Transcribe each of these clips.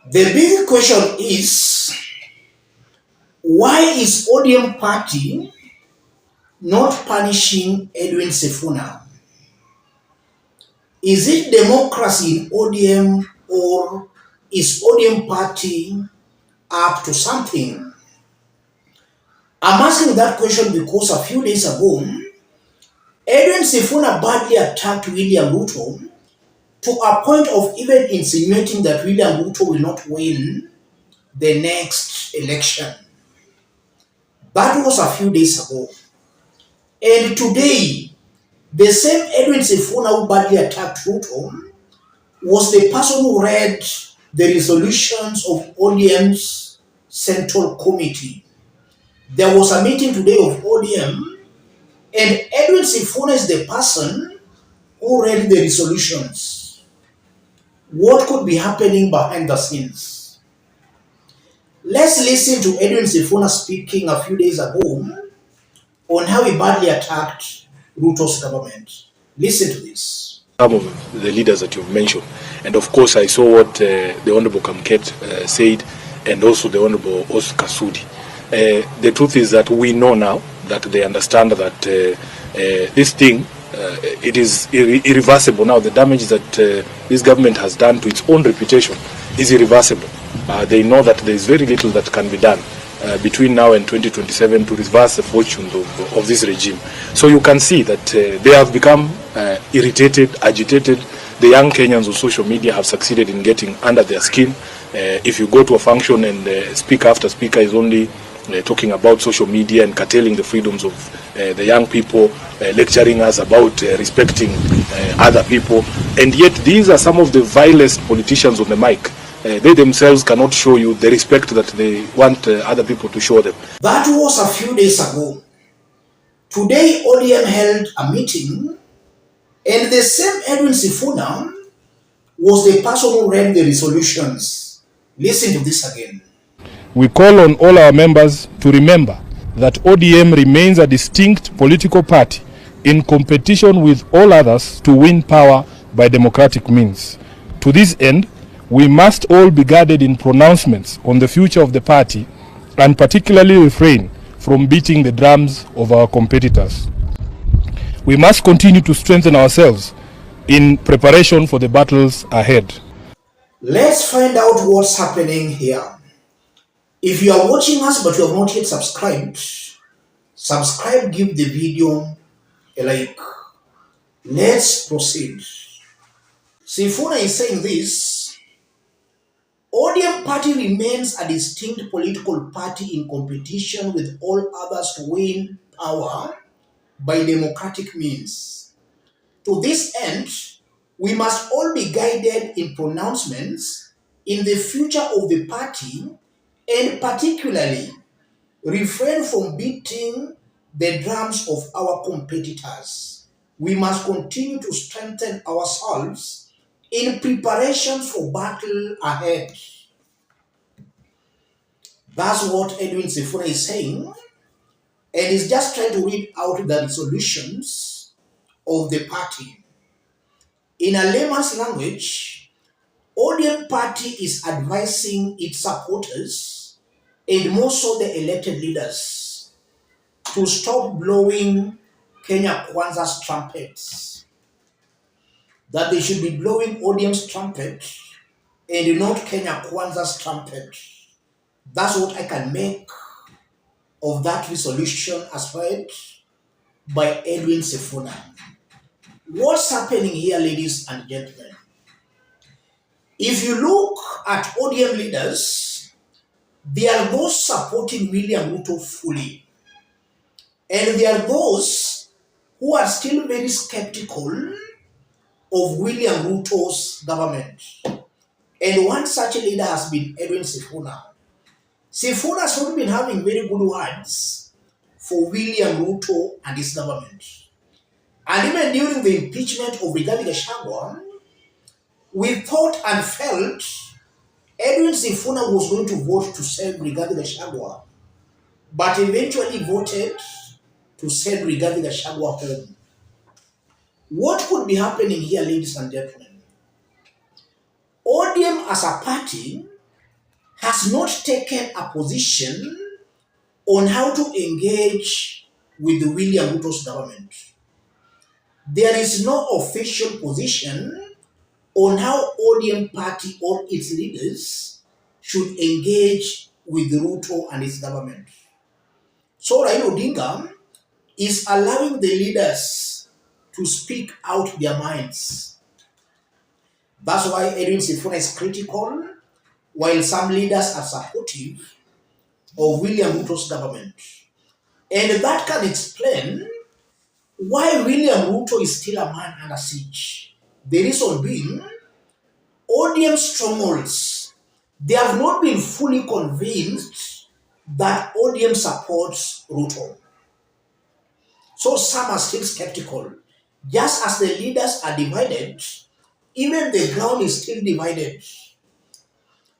The big question is, why is ODM party not punishing Edwin Sifuna? Is it democracy in ODM, or is ODM party up to something? I'm asking that question because a few days ago, Edwin Sifuna badly attacked William Ruto to a point of even insinuating that William Ruto will not win the next election. That was a few days ago. And today, the same Edwin Sifuna who badly attacked Ruto was the person who read the resolutions of ODM's Central Committee. There was a meeting today of ODM, and Edwin Sifuna is the person who read the resolutions. What could be happening behind the scenes? Let's listen to Edwin Sifuna speaking a few days ago on how he badly attacked Ruto's government. Listen to this. Some of the leaders that you've mentioned, and of course I saw what the Honorable Kamket said, and also the Honorable Oscar Sudi. The truth is that we know now that they understand that this thing, it is irreversible now. The damage that this government has done to its own reputation is irreversible. They know that there is very little that can be done between now and 2027 to reverse the fortunes of this regime. So you can see that they have become irritated, agitated. The young Kenyans on social media have succeeded in getting under their skin. If you go to a function and speaker after speaker is only talking about social media and curtailing the freedoms of the young people, lecturing us about respecting other people, and yet these are some of the vilest politicians on the mic. They themselves cannot show you the respect that they want other people to show them. That was a few days ago. Today, ODM held a meeting, and the same Edwin Sifuna was the person who read the resolutions. Listen to this again. We call on all our members to remember that ODM remains a distinct political party in competition with all others to win power by democratic means. To this end, we must all be guarded in pronouncements on the future of the party, and particularly refrain from beating the drums of our competitors. We must continue to strengthen ourselves in preparation for the battles ahead. Let's find out what's happening here. If you are watching us but you have not yet subscribed, subscribe, give the video a like. Let's proceed. Sifuna is saying this: ODM party remains a distinct political party in competition with all others to win power by democratic means. To this end, we must all be guided in pronouncements in the future of the party, and particularly refrain from beating the drums of our competitors. We must continue to strengthen ourselves in preparation for battle ahead. That's what Edwin Sifuna is saying, and he's just trying to read out the resolutions of the party. In a layman's language, ODM party is advising its supporters, and more so the elected leaders, to stop blowing Kenya Kwanza's trumpets. That they should be blowing ODM's trumpet and not Kenya Kwanza's trumpet. That's what I can make of that resolution as read by Edwin Sifuna. What's happening here, ladies and gentlemen? If you look at ODM leaders, there are those supporting William Ruto fully, and there are those who are still very skeptical of William Ruto's government. And one such leader has been Edwin Sifuna. Sifuna has not been having very good words for William Ruto and his government. And even during the impeachment of Rigathi Gachagua, we thought and felt Edwin Sifuna was going to vote to send Rigathi Gachagua, but eventually voted to send Rigathi Gachagua home. What could be happening here, ladies and gentlemen? ODM as a party has not taken a position on how to engage with the William Ruto's government. There is no official position on how ODM party or its leaders should engage with Ruto and his government. So Raila Odinga is allowing the leaders to speak out their minds. That's why Edwin Sifuna is critical, while some leaders are supportive of William Ruto's government. And that can explain why William Ruto is still a man under siege. The reason being, ODM strongholds, they have not been fully convinced that ODM supports Ruto. So some are still skeptical. Just as the leaders are divided, even the ground is still divided.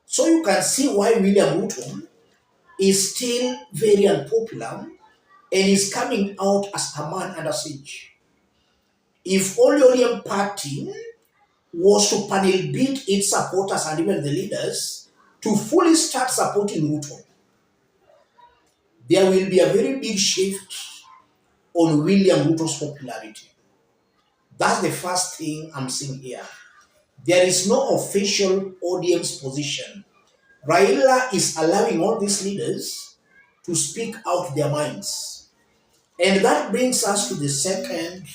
So you can see why William Ruto is still very unpopular and is coming out as a man under siege. If only ODM party was to panel beat its supporters and even the leaders to fully start supporting Ruto, there will be a very big shift on William Ruto's popularity. That's the first thing I'm seeing here. There is no official ODM's position. Raila is allowing all these leaders to speak out their minds. And that brings us to the second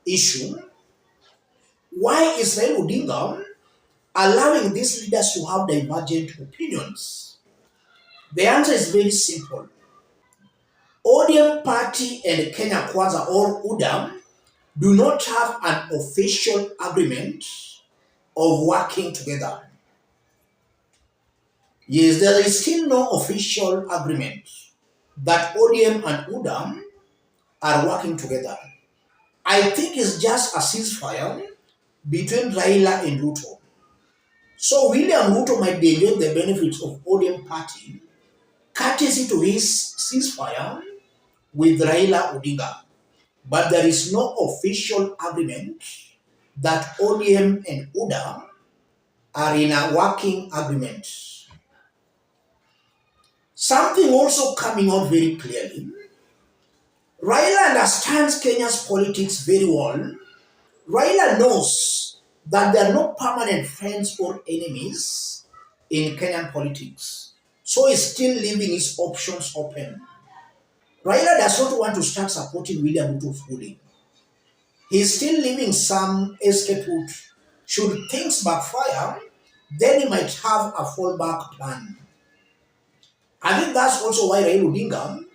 issue. Why is Raila Odinga allowing these leaders to have divergent opinions? The answer is very simple. ODM party and Kenya Kwanza or UDA do not have an official agreement of working together. Yes, there is still no official agreement that ODM and UDA are working together. I think it's just a ceasefire between Raila and Ruto. So William Ruto might be enjoying the benefits of ODM party courtesy to his ceasefire with Raila Odinga. But there is no official agreement that ODM and UDA are in a working agreement. Something also coming out very clearly. Raila understands Kenya's politics very well. Raila knows that there are no permanent friends or enemies in Kenyan politics. So he's still leaving his options open. Raila does not want to start supporting William Ruto fully. He's still leaving some escape route. Should things backfire, then he might have a fallback plan. I think that's also why Raila Odinga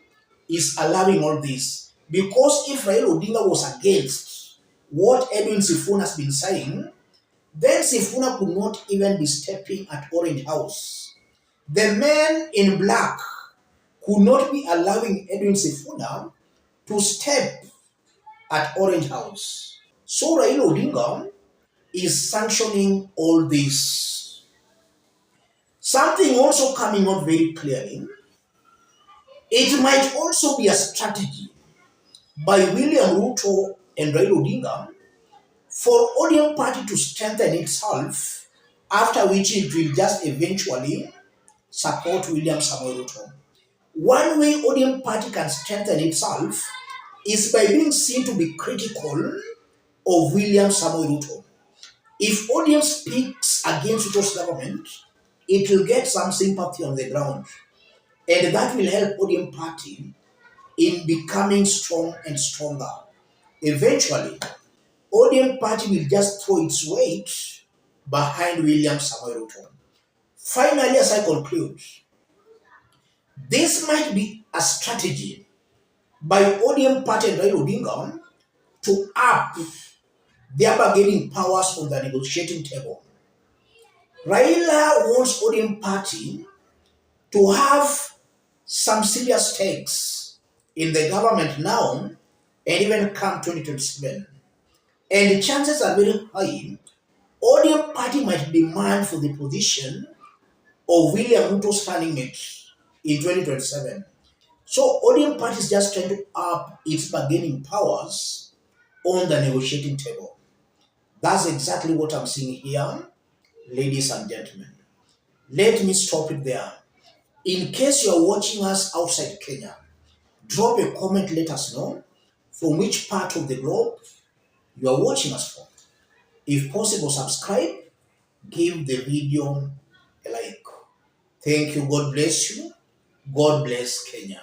is allowing all this. Because if Raila Odinga was against what Edwin Sifuna has been saying, then Sifuna could not even be stepping at Orange House. The man in black could not be allowing Edwin Sifuna to step at Orange House. So Raila Odinga is sanctioning all this. Something also coming out very clearly, it might also be a strategy by William Ruto and Raila Odinga for ODM party to strengthen itself, after which it will just eventually support William Samoei Ruto. One way ODM party can strengthen itself is by being seen to be critical of William Samoei Ruto. If ODM speaks against Ruto's government, it will get some sympathy on the ground. And that will help ODM party in becoming strong and stronger. Eventually, ODM party will just throw its weight behind William Samoei Ruto. Finally, as I conclude, this might be a strategy by ODM party and Raila Odinga to up their bargaining powers on the negotiating table. Raila wants ODM party to have some serious stakes in the government now and even come 2027. And the chances are very high ODM party might demand for the position of William Ruto's running mate in 2027. So ODM party is just trying to up its bargaining powers on the negotiating table. That's exactly what I'm seeing here, ladies and gentlemen. Let me stop it there. In case you are watching us outside Kenya, drop a comment, let us know from which part of the globe you are watching us from. If possible, subscribe, give the video a like. Thank you. God bless you. God bless Kenya.